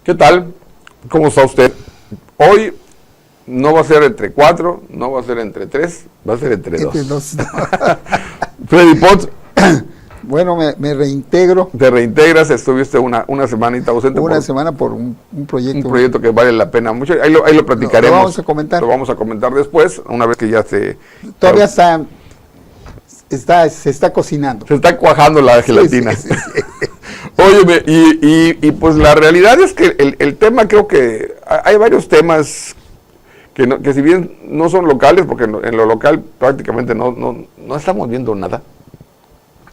¿Qué tal? ¿Cómo está usted? Hoy no va a ser entre 4, no va a ser entre 3, va a ser entre 2. Entre dos. Freddy Potts, Bueno, me reintegro. te reintegras, estuviste una semanita ausente. Una por semana por un proyecto. un proyecto que vale la pena mucho. Ahí lo platicaremos. Lo vamos a comentar. Lo vamos a comentar después, una vez que ya Todavía se está cocinando. se está cuajando la gelatina. Sí. Óyeme, y pues la realidad es que el tema, creo que hay varios temas que si bien no son locales, porque en lo local prácticamente no estamos viendo nada.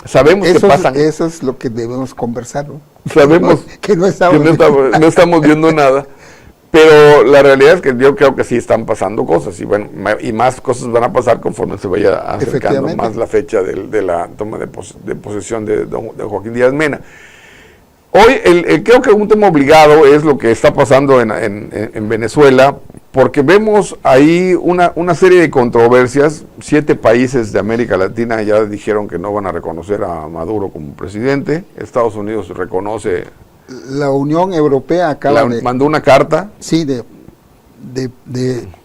Sabemos que pasan. Eso es lo que debemos conversar, ¿no? Sabemos que no no estamos viendo nada, pero la realidad es que yo creo que sí están pasando cosas, y bueno, y más cosas van a pasar conforme se vaya acercando más la fecha de la toma de posesión de Joaquín Díaz Mena. Hoy creo que un tema obligado es lo que está pasando en Venezuela, porque vemos ahí una serie de controversias. 7 países de América Latina ya dijeron que no van a reconocer a Maduro como presidente. Estados Unidos reconoce. La Unión Europea mandó una carta. Sí, de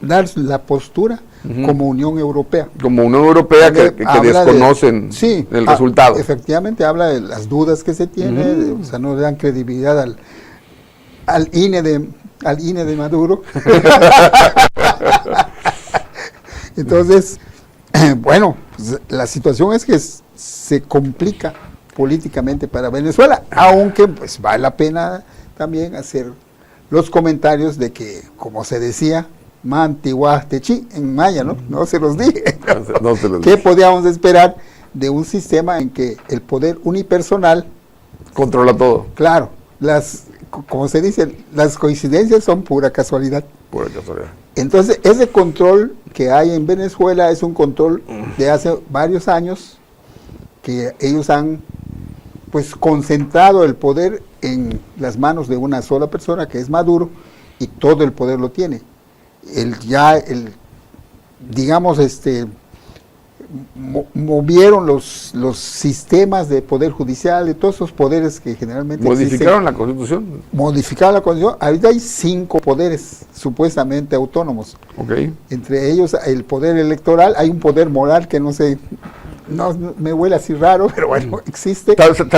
dar la postura como Unión Europea. Como Unión Europea que desconocen el resultado. Efectivamente, habla de las dudas que se tiene, o sea, no le dan credibilidad al INE de Maduro. Entonces, bueno, pues, la situación es que se complica políticamente para Venezuela, aunque pues vale la pena también hacer los comentarios de que, como se decía, Mantihuastechi en maya, ¿no? No se los dije. No se los ¿Qué dije. podíamos esperar de un sistema en que el poder unipersonal Controla todo. claro, como se dice, las coincidencias son pura casualidad? Pura casualidad. Entonces, ese control que hay en Venezuela es un control de hace varios años que ellos han pues concentrado el poder en las manos de una sola persona, que es Maduro, y todo el poder lo tiene. Movieron los sistemas de poder judicial, de todos esos poderes que generalmente ¿Modificaron la Constitución? Modificaron la Constitución. Ahorita hay 5 poderes supuestamente autónomos. Ok. Entre ellos el poder electoral, hay un poder moral que no me huele así raro, pero bueno, existe.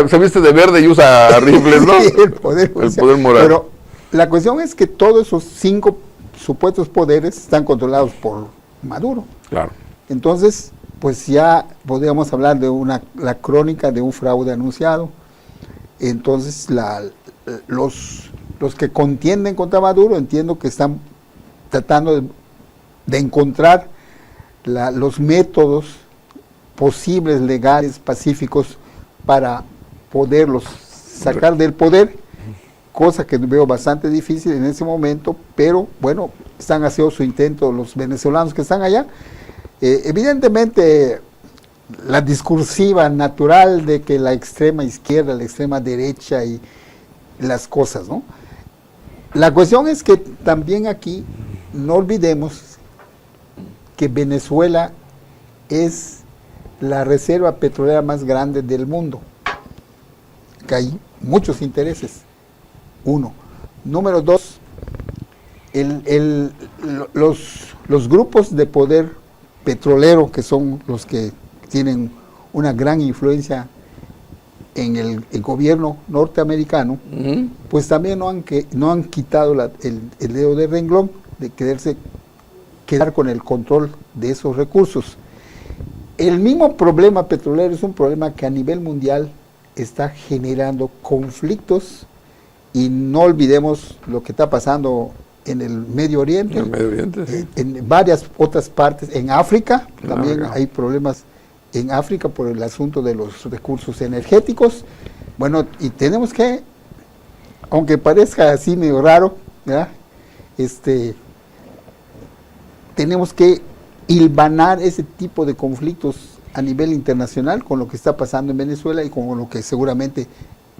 Se viste de verde y usa rifles, ¿no? Sí, el poder moral. Pero la cuestión es que todos esos 5 supuestos poderes están controlados por Maduro. Claro. Entonces, pues ya podríamos hablar de la crónica de un fraude anunciado. Entonces, los que contienden contra Maduro, entiendo que están tratando de encontrar los métodos posibles, legales, pacíficos, para poderlos sacar del poder, cosa que veo bastante difícil en ese momento, pero bueno, están haciendo su intento los venezolanos que están allá. Evidentemente, la discursiva natural de que la extrema izquierda, la extrema derecha y las cosas, ¿no? La cuestión es que también aquí no olvidemos que Venezuela es la reserva petrolera más grande del mundo, que hay muchos intereses. 1. Número 2, los grupos de poder petrolero, que son los que tienen una gran influencia en el gobierno norteamericano, pues también no han quitado el dedo de renglón de quedar con el control de esos recursos. El mismo problema petrolero es un problema que a nivel mundial está generando conflictos, y no olvidemos lo que está pasando en el Medio Oriente, Sí. en varias otras partes, en África, también hay problemas en África por el asunto de los recursos energéticos. Bueno, y tenemos que, aunque parezca así medio raro, ¿verdad? Tenemos que hilvanar ese tipo de conflictos a nivel internacional con lo que está pasando en Venezuela y con lo que seguramente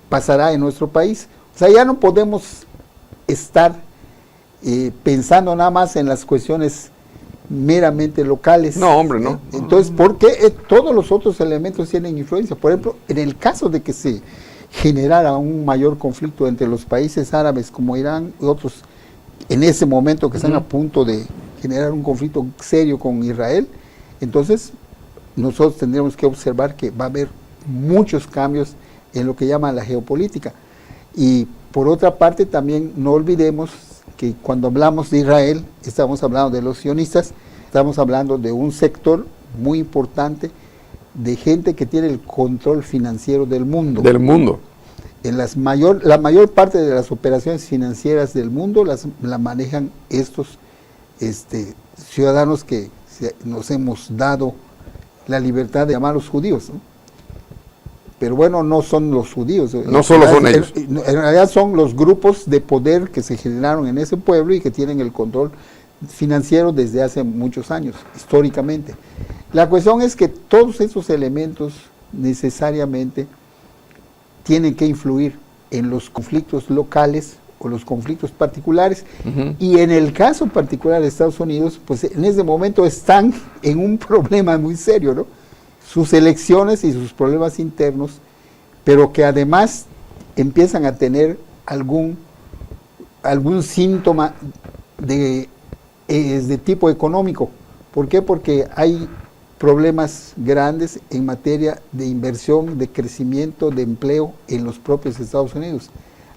pasará en nuestro país. O sea, ya no podemos estar pensando nada más en las cuestiones meramente locales. No, hombre, no. Entonces, ¿por qué todos los otros elementos tienen influencia? Por ejemplo, en el caso de que se generara un mayor conflicto entre los países árabes como Irán y otros en ese momento que están a punto de generar un conflicto serio con Israel, entonces nosotros tendríamos que observar que va a haber muchos cambios en lo que llaman la geopolítica. Y por otra parte también no olvidemos que cuando hablamos de Israel, estamos hablando de los sionistas, estamos hablando de un sector muy importante de gente que tiene el control financiero del mundo. Del mundo. En la mayor parte de las operaciones financieras del mundo la manejan estos ciudadanos que nos hemos dado la libertad de llamarlos judíos, ¿no? Pero bueno, no son los judíos. No solo son ellos. En realidad son los grupos de poder que se generaron en ese pueblo y que tienen el control financiero desde hace muchos años, históricamente. La cuestión es que todos esos elementos necesariamente tienen que influir en los conflictos locales o los conflictos particulares, y en el caso particular de Estados Unidos, pues en ese momento están en un problema muy serio, ¿no? Sus elecciones y sus problemas internos, pero que además empiezan a tener algún síntoma de tipo económico. ¿Por qué? Porque hay problemas grandes en materia de inversión, de crecimiento, de empleo en los propios Estados Unidos.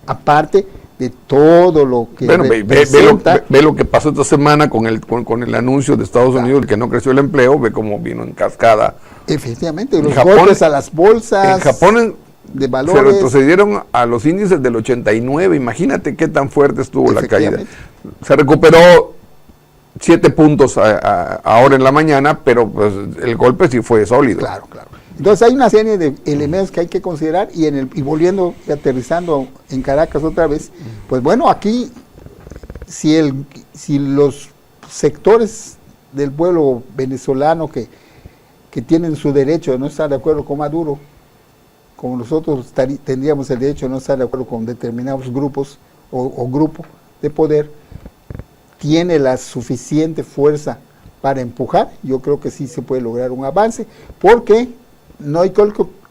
Aparte de todo lo que ve lo que pasó esta semana con el anuncio de Estados Unidos de que no creció el empleo, ve cómo vino en cascada. Efectivamente, los golpes a las bolsas en Japón de valores. Se retrocedieron a los índices del 89, imagínate qué tan fuerte estuvo la caída. Se recuperó 7 puntos ahora en la mañana, pero pues el golpe sí fue sólido. Claro. Entonces hay una serie de elementos que hay que considerar y volviendo y aterrizando en Caracas otra vez, pues bueno, aquí si los sectores del pueblo venezolano que tienen su derecho de no estar de acuerdo con Maduro, como nosotros tendríamos el derecho de no estar de acuerdo con determinados grupos o grupo de poder, tiene la suficiente fuerza para empujar, yo creo que sí se puede lograr un avance, porque no hay que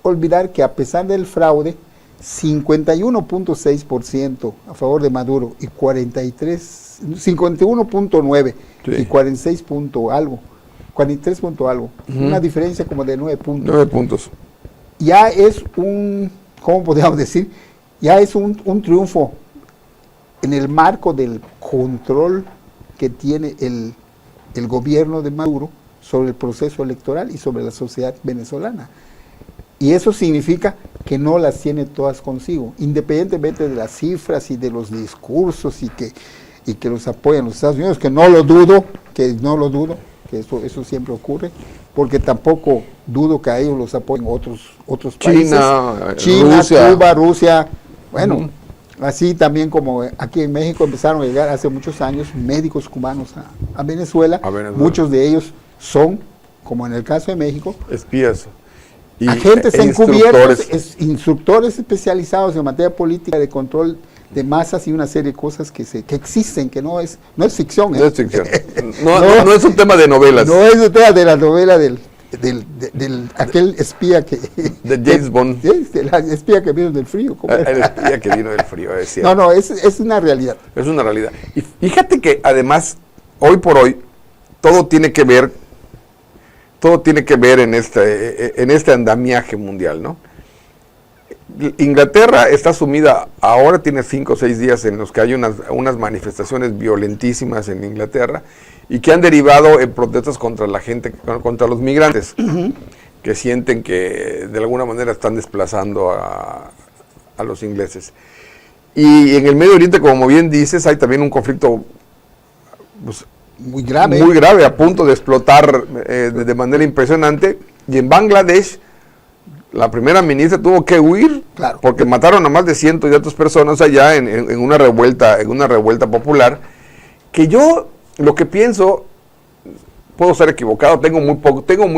olvidar que a pesar del fraude, 51.6% a favor de Maduro y 51.9 y 46 punto algo, 43 punto algo, una diferencia como de 9 puntos. 9 puntos. Ya es ¿cómo podríamos decir? Ya es un triunfo en el marco del control que tiene el gobierno de Maduro sobre el proceso electoral y sobre la sociedad venezolana. Y eso significa que no las tiene todas consigo, independientemente de las cifras y de los discursos y que los apoyan los Estados Unidos, que no lo dudo, que eso siempre ocurre, porque tampoco dudo que a ellos los apoyen otros países. China, Cuba, Rusia, bueno, así también como aquí en México empezaron a llegar hace muchos años médicos cubanos a Venezuela. Muchos de ellos son, como en el caso de México, espías, agentes encubiertos, instructores especializados en materia política, de control de masas y una serie de cosas que existen, que no es ficción. No es ficción. No es un tema de novelas. No es un tema de la novela del aquel espía que... De James Bond. El espía que vino del frío. El espía que vino del frío, es cierto. No, es una realidad. Es una realidad. Y fíjate que además, hoy por hoy, todo tiene que ver en este andamiaje mundial, ¿no? Inglaterra está sumida, ahora tiene 5 o 6 días en los que hay unas manifestaciones violentísimas en Inglaterra y que han derivado en protestas contra la gente, contra los migrantes, que sienten que de alguna manera están desplazando a los ingleses. Y en el Medio Oriente, como bien dices, hay también un conflicto pues, muy grave, a punto de explotar de manera impresionante. Y en Bangladesh, la primera ministra tuvo que huir, claro, porque mataron a más de 100 y otras personas allá en una revuelta popular, que yo lo que pienso, puedo ser equivocado, tengo muy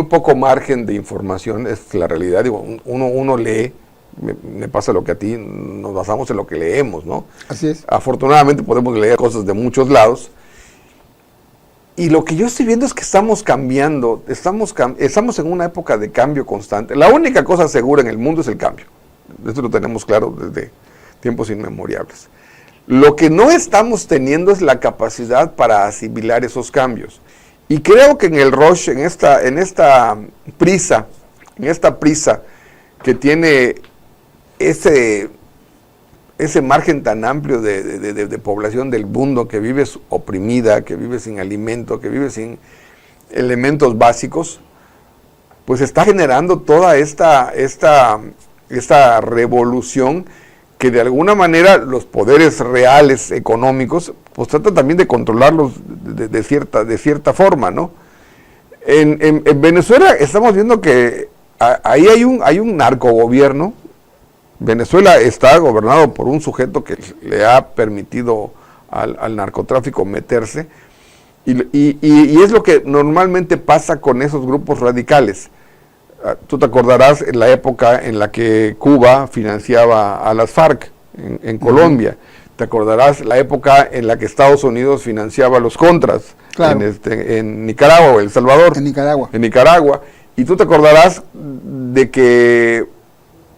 poco margen de información, es la realidad. Digo, uno lee, me pasa lo que a ti, nos basamos en lo que leemos, ¿no? Así es. Afortunadamente podemos leer cosas de muchos lados. Y lo que yo estoy viendo es que estamos cambiando, estamos en una época de cambio constante. La única cosa segura en el mundo es el cambio. Esto lo tenemos claro desde tiempos inmemoriales. Lo que no estamos teniendo es la capacidad para asimilar esos cambios. Y creo que en el rush, en esta prisa que tiene ese margen tan amplio de población del mundo que vive oprimida, que vive sin alimento, que vive sin elementos básicos, pues está generando toda esta revolución que de alguna manera los poderes reales económicos pues tratan también de controlarlos de cierta forma, ¿no? En Venezuela estamos viendo que ahí hay un narcogobierno. Venezuela está gobernado por un sujeto que le ha permitido al narcotráfico meterse, y es lo que normalmente pasa con esos grupos radicales. Tú te acordarás en la época en la que Cuba financiaba a las FARC en Colombia. Te acordarás la época en la que Estados Unidos financiaba a los Contras, claro, en Nicaragua o El Salvador. En Nicaragua. Y tú te acordarás de que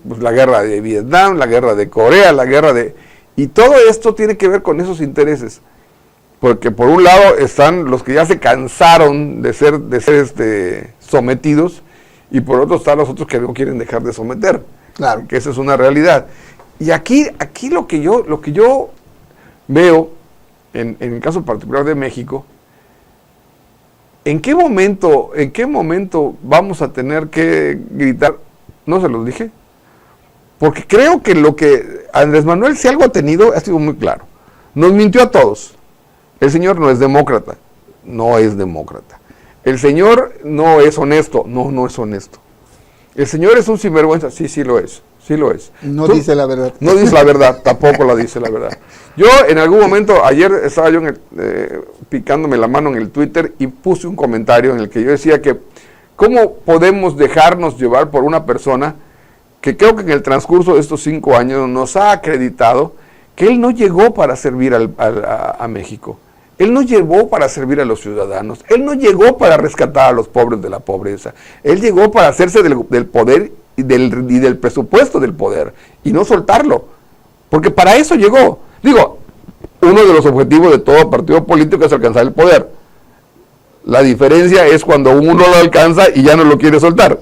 pues, la guerra de Vietnam, la guerra de Corea, y todo esto tiene que ver con esos intereses. Porque por un lado están los que ya se cansaron de ser sometidos, y por otro están los otros que no quieren dejar de someter. Claro. Que esa es una realidad. Y aquí lo que yo veo, en el caso particular de México, ¿en qué momento vamos a tener que gritar? No se los dije. Porque creo que lo que Andrés Manuel, si algo ha tenido, ha sido muy claro. Nos mintió a todos. El señor no es demócrata. No es demócrata. El señor no es honesto. No es honesto. El señor es un sinvergüenza. Sí lo es. No dice la verdad. No dice la verdad, tampoco la dice la verdad. Yo en algún momento, ayer estaba yo picándome la mano en el Twitter y puse un comentario en el que yo decía que ¿cómo podemos dejarnos llevar por una persona que creo que en el transcurso de estos 5 años nos ha acreditado que él no llegó para servir a México? Él no llegó para servir a los ciudadanos, él no llegó para rescatar a los pobres de la pobreza, él llegó para hacerse del poder y del presupuesto del poder, y no soltarlo, porque para eso llegó. Digo, uno de los objetivos de todo partido político es alcanzar el poder. La diferencia es cuando uno lo alcanza y ya no lo quiere soltar.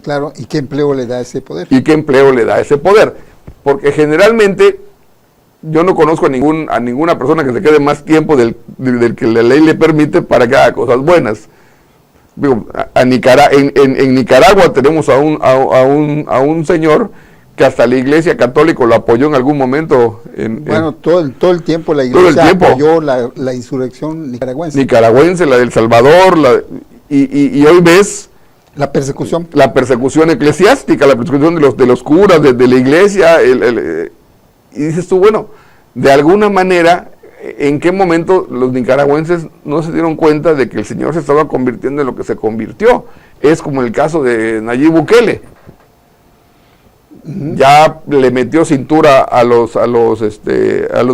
Claro, ¿y qué empleo le da ese poder? Porque generalmente yo no conozco a ninguna persona que se quede más tiempo del que la ley le permite para que haga cosas buenas. Digo, en Nicaragua tenemos a un señor que hasta la Iglesia Católica lo apoyó en algún momento. Todo el tiempo la Iglesia apoyó la insurrección nicaragüense. La del Salvador, y hoy ves la persecución eclesiástica, la persecución de los curas, de la Iglesia, y dices tú, bueno, de alguna manera, ¿en qué momento los nicaragüenses no se dieron cuenta de que el señor se estaba convirtiendo en lo que se convirtió? Es como el caso de Nayib Bukele. Ya le metió cintura a los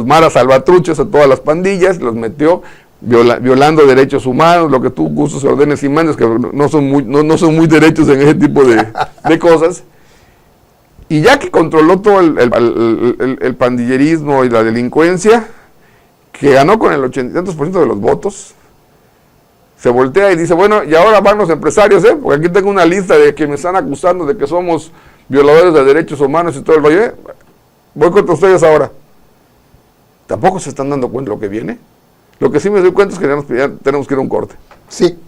maras salvatruches, a todas las pandillas, los metió violando derechos humanos, lo que tú gustos, ordenes y mandes, que no son muy derechos en ese tipo de cosas. Y ya que controló todo el pandillerismo y la delincuencia, que ganó con el 80% de los votos, se voltea y dice, bueno, y ahora van los empresarios, porque aquí tengo una lista de que me están acusando de que somos violadores de derechos humanos y todo el rollo, voy contra ustedes ahora. Tampoco se están dando cuenta de lo que viene. Lo que sí me doy cuenta es que ya tenemos que ir a un corte. Sí.